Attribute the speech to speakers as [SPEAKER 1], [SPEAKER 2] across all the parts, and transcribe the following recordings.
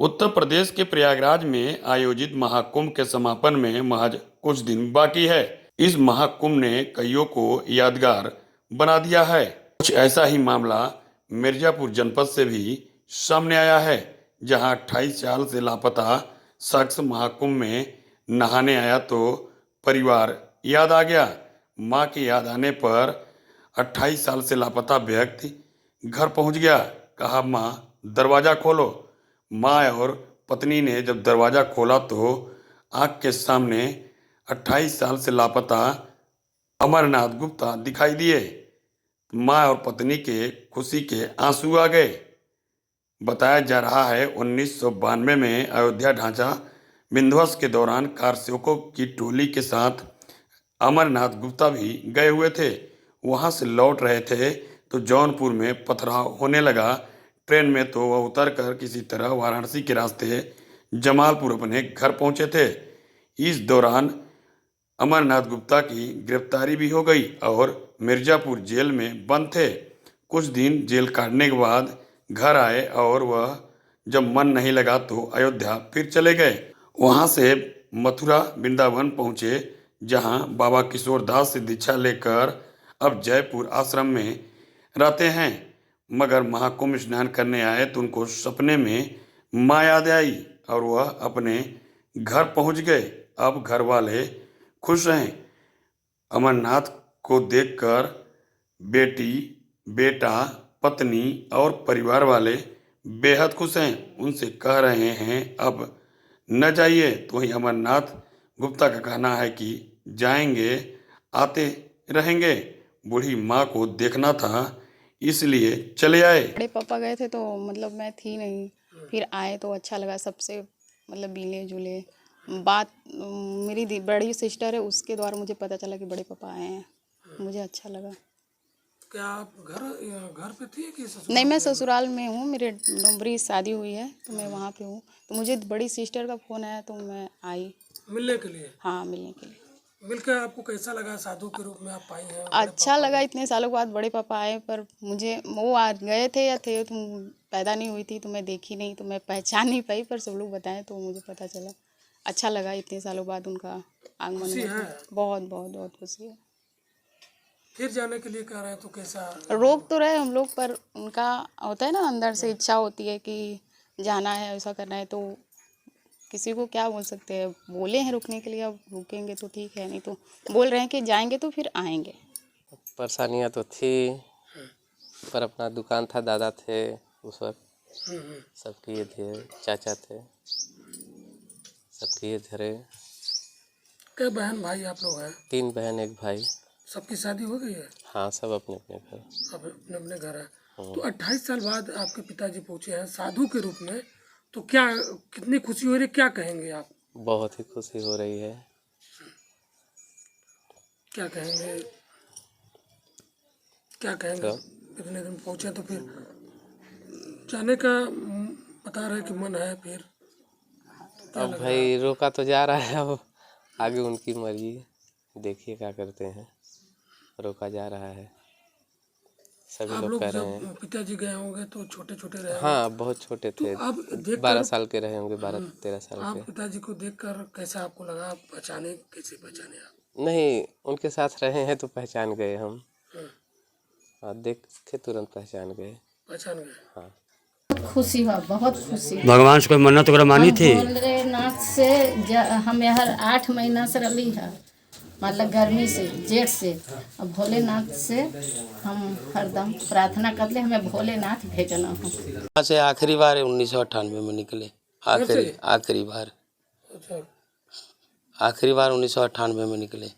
[SPEAKER 1] उत्तर प्रदेश के प्रयागराज में आयोजित महाकुंभ के समापन में महज कुछ दिन बाकी है। इस महाकुंभ ने कईयों को यादगार बना दिया है। कुछ ऐसा ही मामला मिर्जापुर जनपद से भी सामने आया है, जहां 28 साल से लापता शख्स महाकुंभ में नहाने आया तो परिवार याद आ गया। मां की याद आने पर 28 साल से लापता व्यक्ति घर पहुंच गया। कहा, मां दरवाजा खोलो। मां और पत्नी ने जब दरवाजा खोला तो आंख के सामने 28 साल से लापता अमरनाथ गुप्ता दिखाई दिए। मां और पत्नी के खुशी के आंसू आ गए। बताया जा रहा है 1992 में अयोध्या ढांचा विध्वंस के दौरान कार सेवकों की टोली के साथ अमरनाथ गुप्ता भी गए हुए थे। वहां से लौट रहे थे तो जौनपुर में पथराव होने लगा। ट्रेन में तो वह उतरकर किसी तरह वाराणसी के रास्ते जमालपुर अपने घर पहुंचे थे। इस दौरान अमरनाथ गुप्ता की गिरफ्तारी भी हो गई और मिर्जापुर जेल में बंद थे। कुछ दिन जेल काटने के बाद घर आए और वह जब मन नहीं लगा तो अयोध्या फिर चले गए। वहां से मथुरा वृंदावन पहुंचे, जहां बाबा किशोर दास से दीक्षा लेकर अब जयपुर आश्रम में रहते हैं। मगर महाकुंभ स्नान करने आए तो उनको सपने में मां याद आई और वह अपने घर पहुंच गए। अब घर वाले खुश हैं। अमरनाथ को देखकर बेटी, बेटा, पत्नी और परिवार वाले बेहद खुश हैं। उनसे कह रहे हैं अब न जाइए, तो वहीं अमरनाथ गुप्ता का कहना है कि जाएंगे, आते रहेंगे। बूढ़ी माँ को देखना था, इसलिए चले आए।
[SPEAKER 2] बड़े पापा गए थे तो मतलब मैं थी नहीं, फिर आए तो अच्छा लगा। सबसे मतलब मिले जुले बात। मेरी बड़ी सिस्टर है, उसके द्वारा मुझे पता चला कि बड़े पापा आए हैं। मुझे अच्छा लगा।
[SPEAKER 3] क्या आप घर पे थी कि ससुराल?
[SPEAKER 2] नहीं, मैं ससुराल में हूँ। मेरे डोमरी शादी हुई है तो मैं वहाँ पे हूँ। तो मुझे बड़ी सिस्टर का फ़ोन आया तो मैं आई
[SPEAKER 3] मिलने के लिए।
[SPEAKER 2] हाँ, मिलने के लिए।
[SPEAKER 3] मिलकर आपको कैसा लगा? साधु के रूप में आप आई हैं।
[SPEAKER 2] अच्छा लगा, इतने सालों के बाद बड़े पापा आए। पर मुझे वो आ गए थे या थे, तुम पैदा नहीं हुई थी तो मैं देखी नहीं, तो मैं पहचान नहीं पाई। पर सब लोग बताएं तो मुझे पता चला। अच्छा लगा इतने सालों बाद उनका आगमन
[SPEAKER 3] खुशी
[SPEAKER 2] हुआ।
[SPEAKER 3] है?
[SPEAKER 2] बहुत बहुत बहुत खुशी है।
[SPEAKER 3] फिर जाने के लिए कह रहे हैं तो कैसा?
[SPEAKER 2] रोक तो रहे हम लोग, पर उनका होता है ना, अंदर से इच्छा होती है कि जाना है, ऐसा करना है। तो किसी को क्या बोल सकते हैं। बोले हैं रुकने के लिए, अब रुकेंगे तो ठीक है, नहीं तो बोल रहे हैं कि जाएंगे तो फिर आएंगे।
[SPEAKER 4] परेशानियाँ तो थी, पर अपना दुकान था, दादा थे उस वक्त, सब किए थे, चाचा थे, सब किए थे।
[SPEAKER 3] क्या बहन भाई आप लोग हैं?
[SPEAKER 4] 3 बहन 1 भाई।
[SPEAKER 3] सबकी शादी हो गई है?
[SPEAKER 4] हाँ, सब अपने अपने घर।
[SPEAKER 3] अब अपने अपने घर है। तो 28 साल बाद आपके पिताजी पहुंचे हैं साधु के रूप में, तो क्या कितनी खुशी हो रही है, क्या कहेंगे आप?
[SPEAKER 4] बहुत ही खुशी हो रही है।
[SPEAKER 3] क्या कहेंगे? क्या कहेंगे?
[SPEAKER 4] तो
[SPEAKER 3] इतने दिन पहुंचे तो फिर जाने का बता रहे कि मन है, फिर क्या
[SPEAKER 4] अब
[SPEAKER 3] लग रहा है?
[SPEAKER 4] भाई रोका तो जा रहा है, अब आगे उनकी मर्जी, देखिए क्या करते हैं। रोका जा रहा है, सभी
[SPEAKER 3] आप
[SPEAKER 4] लोग
[SPEAKER 3] लोग
[SPEAKER 4] कह रहे
[SPEAKER 3] जब
[SPEAKER 4] हैं।
[SPEAKER 3] पिताजी गए होंगे तो छोटे छोटे रहे होंगे,
[SPEAKER 4] हाँ, बहुत छोटे
[SPEAKER 3] तो
[SPEAKER 4] थे,
[SPEAKER 3] आप
[SPEAKER 4] 12
[SPEAKER 3] देखकर
[SPEAKER 4] साल के रहे होंगे, 12-13 साल
[SPEAKER 3] आप
[SPEAKER 4] के।
[SPEAKER 3] पिताजी को देखकर कैसा आपको लगा? आप पहचाने, कैसे पहचाने आप?
[SPEAKER 4] नहीं, उनके साथ रहे हैं तो पहचान गए हम।
[SPEAKER 3] हाँ,
[SPEAKER 4] हाँ, देख के तुरंत पहचान गए।
[SPEAKER 3] पहचान गए।
[SPEAKER 4] हाँ।
[SPEAKER 5] खुशी हुआ, बहुत खुशी।
[SPEAKER 6] भगवान से कोई मन्नत वगैरह मानी
[SPEAKER 5] हम
[SPEAKER 6] थी?
[SPEAKER 5] भोलेनाथ से हम यहाँ 8 महीना से रही है, मतलब गर्मी से, जेठ से। अब भोलेनाथ से हम हरदम प्रार्थना कर ले, हमें भोलेनाथ भेजना हो।
[SPEAKER 7] यहाँ से आखिरी बार 1998 में निकले। आखिरी बार
[SPEAKER 3] अच्छा,
[SPEAKER 7] 1998 में निकले।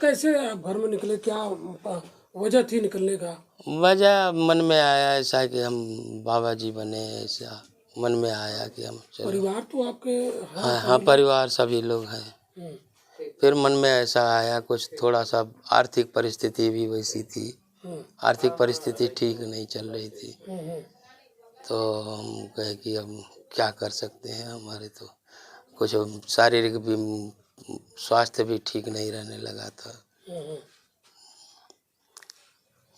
[SPEAKER 3] कैसे आप घर में निकले? क्या वजह थी निकलने का?
[SPEAKER 7] वजह मन में आया ऐसा कि हम बाबा जी बने, ऐसा मन में आया कि हम चलो।
[SPEAKER 3] परिवार तो आपके
[SPEAKER 7] हाँ हाँ, परिवार सभी लोग हैं। फिर मन में ऐसा आया, कुछ थोड़ा सा आर्थिक परिस्थिति भी वैसी थी, आर्थिक परिस्थिति ठीक नहीं चल रही थी। तो हम कहे कि अब क्या कर सकते हैं, हमारे तो कुछ शारीरिक भी स्वास्थ्य भी ठीक नहीं रहने लगा था।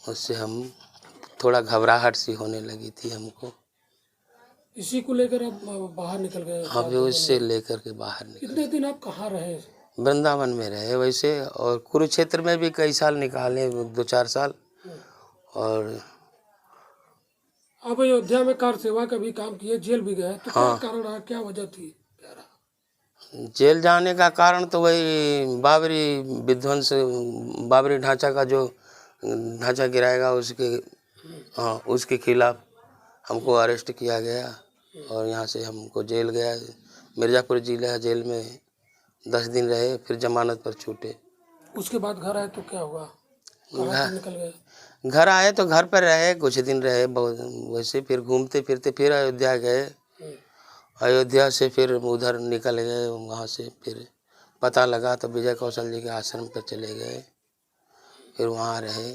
[SPEAKER 7] उससे हम थोड़ा घबराहट सी होने लगी थी हमको।
[SPEAKER 3] इसी को लेकर आप बाहर निकल गए?
[SPEAKER 7] हम भी उससे लेकर के बाहर निकले।
[SPEAKER 3] कितने दिन आप कहाँ रहे?
[SPEAKER 7] वृंदावन में रहे वैसे, और कुरुक्षेत्र में भी कई साल निकाले, 2-4 साल। और
[SPEAKER 3] आप अयोध्या में कार सेवा का भी काम किए, जेल भी गए, तो क्या कारण रहा, क्या वजह थी, क्या रहा?
[SPEAKER 7] जेल जाने का कारण तो वही बाबरी विध्वंस, बाबरी ढांचा का जो ढांचा गिराएगा उसके, हाँ, उसके खिलाफ हमको अरेस्ट किया गया और यहाँ से हमको जेल गया, मिर्ज़ापुर जिला जेल में 10 दिन रहे, फिर जमानत पर छूटे।
[SPEAKER 3] उसके बाद घर आए तो क्या हुआ, कहाँ से निकल गए?
[SPEAKER 7] घर आए तो घर पर रहे, कुछ दिन रहे बहुत वैसे, फिर घूमते फिरते फिर अयोध्या गए। अयोध्या से फिर उधर निकल गए, वहाँ से फिर पता लगा तो विजय कौशल जी के आश्रम पर चले गए, फिर वहाँ रहे,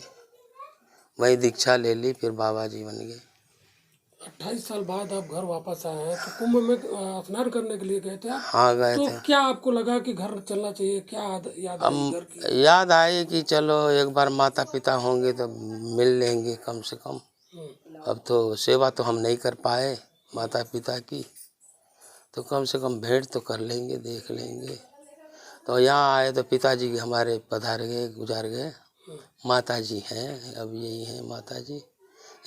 [SPEAKER 7] वहीं दीक्षा ले ली, फिर बाबा जी बन गए।
[SPEAKER 3] 28 साल बाद आप घर वापस आए हैं, तो कुंभ में स्नान करने के लिए गए थे आप?
[SPEAKER 7] हाँ गए
[SPEAKER 3] तो
[SPEAKER 7] थे।
[SPEAKER 3] क्या आपको लगा कि घर चलना चाहिए, क्या याद आई घर की?
[SPEAKER 7] याद आई कि चलो एक बार माता पिता होंगे तो मिल लेंगे कम से कम। अब तो सेवा तो हम नहीं कर पाए माता पिता की, तो कम से कम भेंट तो कर लेंगे, देख लेंगे। तो यहाँ आए तो पिताजी हमारे पधार गए, गुजार गए। माता जी हैं, अब यही हैं माता जी,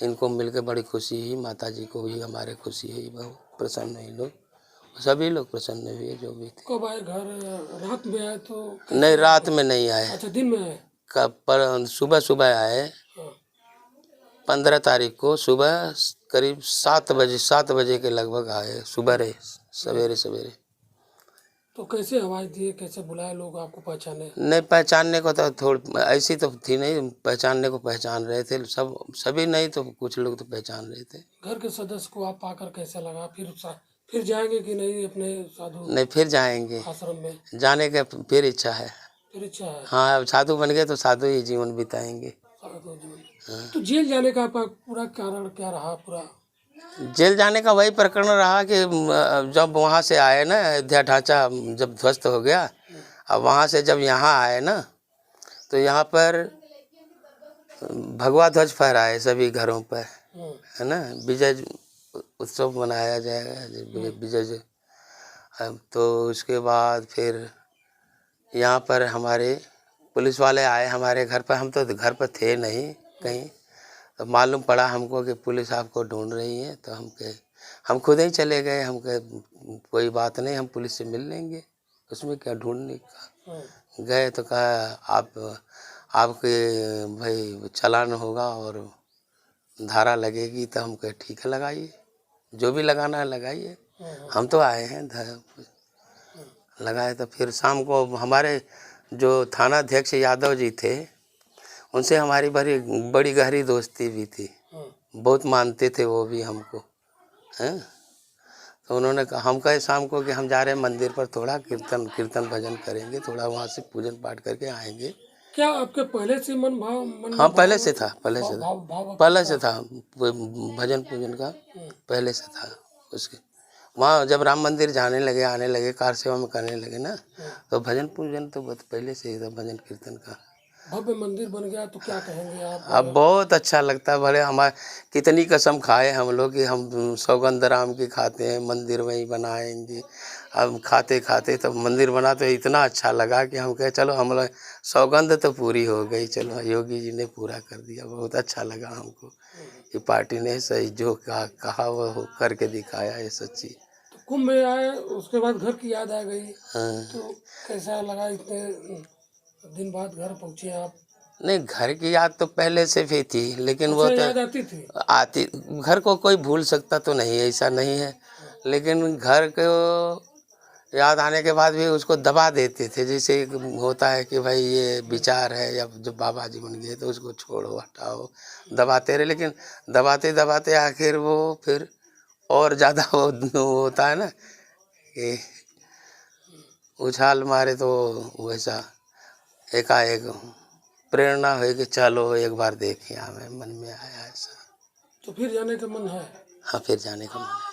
[SPEAKER 7] इनको मिलकर बड़ी खुशी हुई, माता जी को भी हमारे खुशी हुई, बहुत प्रसन्न हुई लोग, सभी लोग प्रसन्न हुए जो भी थे।
[SPEAKER 3] कब आए घर, रात में आए तो?
[SPEAKER 7] नहीं, रात में नहीं आए,
[SPEAKER 3] अच्छा, दिन में आए?
[SPEAKER 7] कब पर सुबह सुबह आए।
[SPEAKER 3] हाँ।
[SPEAKER 7] 15 तारीख को सुबह करीब 7 बजे के लगभग आए, सुबह रहे, सवेरे सवेरे।
[SPEAKER 3] तो कैसे आवाज दिए, कैसे बुलाए लोग आपको, पहचाने?
[SPEAKER 7] नहीं पहचानने को तो थोड़ी ऐसी तो थी नहीं, पहचानने को पहचान रहे थे सब, सभी नहीं तो कुछ लोग तो पहचान रहे थे।
[SPEAKER 3] घर के सदस्य को आप पाकर कैसा लगा? फिर जाएंगे कि नहीं अपने साधु
[SPEAKER 7] नहीं, फिर जाएंगे,
[SPEAKER 3] आश्रम में?
[SPEAKER 7] जाने का फिर इच्छा है।
[SPEAKER 3] फिर इच्छा है
[SPEAKER 7] हाँ, अब साधु बन गए तो साधु ही जीवन बिताएंगे।
[SPEAKER 3] साधु जीवन। तो जेल जाने का आपका पूरा कारण क्या रहा? पूरा
[SPEAKER 7] जेल जाने का वही प्रकरण रहा कि जब वहाँ से आए ना, अयोध्या ढांचा जब ध्वस्त हो गया, अब वहाँ से जब यहाँ आए ना, तो यहाँ पर भगवा ध्वज फहराए सभी घरों पर, है ना, विजय उत्सव मनाया जाएगा, विजय। अब तो उसके बाद फिर यहाँ पर हमारे पुलिस वाले आए हमारे घर पर, हम तो घर पर थे नहीं कहीं, तो मालूम पड़ा हमको कि पुलिस आपको ढूंढ रही है, तो हम खुद ही चले गए, हम कहे कोई बात नहीं, हम पुलिस से मिल लेंगे, उसमें क्या ढूंढने का। गए तो कहा आपके भाई चालान होगा और धारा लगेगी, तो हम कहे ठीक है लगाइए, जो भी लगाना है लगाइए, हम तो आए हैं लगाए। तो फिर शाम को हमारे जो थाना अध्यक्ष यादव जी थे, उनसे हमारी बड़ी गहरी दोस्ती भी थी, बहुत मानते थे वो भी हमको, हैं। तो उन्होंने कहा, हम कहे शाम को कि हम जा रहे हैं मंदिर पर, थोड़ा कीर्तन भजन करेंगे, थोड़ा वहाँ से पूजन पाठ करके आएंगे।
[SPEAKER 3] क्या आपके पहले से मन
[SPEAKER 7] हाँ, पहले से था, पहले से था भजन पूजन का, पहले से था। उसके वहाँ जब राम मंदिर जाने लगे, आने लगे, कार सेवा में करने लगे ना, तो भजन पूजन तो बहुत पहले से ही था, भजन कीर्तन का।
[SPEAKER 3] भव्य मंदिर बन गया, तो क्या कहेंगे आप?
[SPEAKER 7] अब बहुत अच्छा लगता है, भले हमारे कितनी कसम खाए हम लोग कि हम सौगंध राम की खाते हैं, मंदिर वहीं बनाएंगे। अब खाते खाते तो मंदिर बना तो इतना अच्छा लगा कि हम कहे चलो हम लोग सौगंध तो पूरी हो गई, चलो योगी जी ने पूरा कर दिया, बहुत अच्छा लगा हमको कि पार्टी ने सही जो कहा वो करके दिखाया, ये सच्ची।
[SPEAKER 3] तो कुंभ में आए, उसके बाद घर की याद आ गई।
[SPEAKER 7] हाँ।
[SPEAKER 3] तो कैसा लगा, इतने दिन बाद घर पहुँचे आप?
[SPEAKER 7] नहीं, घर की याद तो पहले से भी थी, लेकिन वो
[SPEAKER 3] अच्छा,
[SPEAKER 7] तो
[SPEAKER 3] याद आती थी?
[SPEAKER 7] आती, घर को कोई भूल सकता तो नहीं, ऐसा नहीं है, लेकिन घर को याद आने के बाद भी उसको दबा देते थे, जैसे होता है कि भाई ये विचार है या जो बाबा जी बन गए तो उसको छोड़ो, हटाओ, दबाते रहे, लेकिन दबाते दबाते आखिर वो फिर और ज़्यादा वो होता है ना कि उछाल मारे, तो वैसा एकाएक प्रेरणा हुई कि चलो एक बार देखें, हमें मन में आया ऐसा।
[SPEAKER 3] तो फिर जाने का मन है?
[SPEAKER 7] हाँ, फिर जाने का मन है।